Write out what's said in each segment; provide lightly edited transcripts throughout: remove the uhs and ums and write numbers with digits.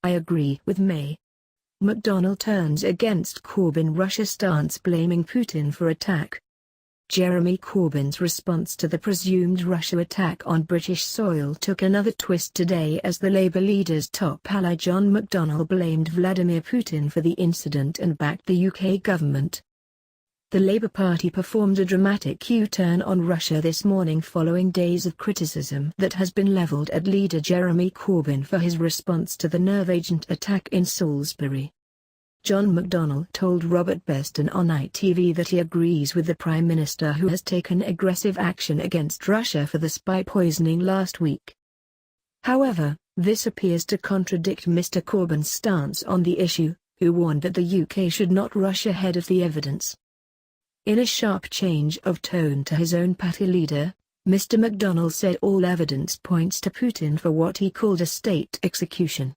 I agree with May. McDonnell turns against Corbyn Russia stance blaming Putin for attack. Jeremy Corbyn's response to the presumed Russia attack on British soil took another twist today as the Labour leader's top ally John McDonnell blamed Vladimir Putin for the incident and backed the UK government. The Labour Party performed a dramatic U-turn on Russia this morning following days of criticism that has been levelled at leader Jeremy Corbyn for his response to the nerve agent attack in Salisbury. John McDonnell told Robert Peston on ITV that he agrees with the Prime Minister who has taken aggressive action against Russia for the spy poisoning last week. However, this appears to contradict Mr Corbyn's stance on the issue, who warned that the UK should not rush ahead of the evidence. In a sharp change of tone to his own party leader, Mr McDonnell said all evidence points to Putin for what he called a state execution.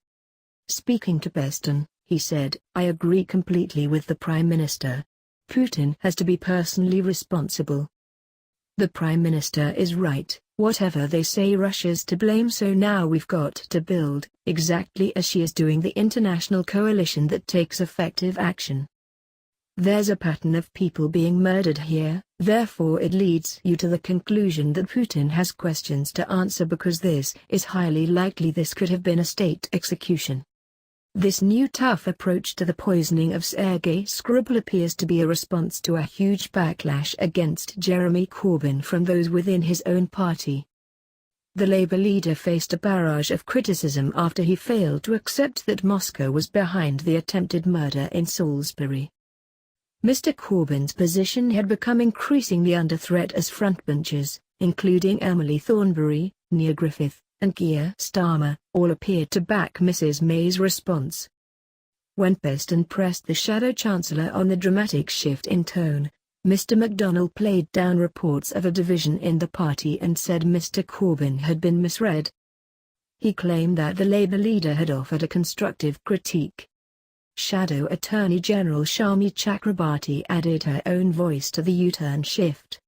Speaking to Peston, he said, I agree completely with the Prime Minister. Putin has to be personally responsible. The Prime Minister is right, whatever they say Russia's to blame, so now we've got to build, exactly as she is doing, the international coalition that takes effective action. There's a pattern of people being murdered here, therefore it leads you to the conclusion that Putin has questions to answer because this is highly likely this could have been a state execution. This new tough approach to the poisoning of Sergei Skripal appears to be a response to a huge backlash against Jeremy Corbyn from those within his own party. The Labour leader faced a barrage of criticism after he failed to accept that Moscow was behind the attempted murder in Salisbury. Mr Corbyn's position had become increasingly under threat as frontbenchers, including Emily Thornberry, Neil Griffith, and Keir Starmer, all appeared to back Mrs May's response. When Peston pressed the Shadow Chancellor on the dramatic shift in tone, Mr McDonnell played down reports of a division in the party and said Mr Corbyn had been misread. He claimed that the Labour leader had offered a constructive critique. Shadow Attorney General Sharmi Chakrabarti added her own voice to the U-turn shift.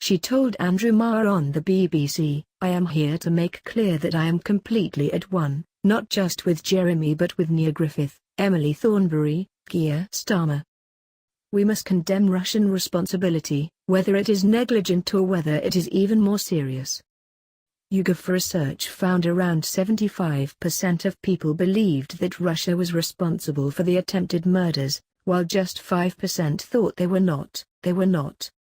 She told Andrew Marr on the BBC, I am here to make clear that I am completely at one, not just with Jeremy but with Neil Griffith, Emily Thornberry, Keir Starmer. We must condemn Russian responsibility, whether it is negligent or whether it is even more serious. YouGov research found around 75% of people believed that Russia was responsible for the attempted murders, while just 5% thought they were not.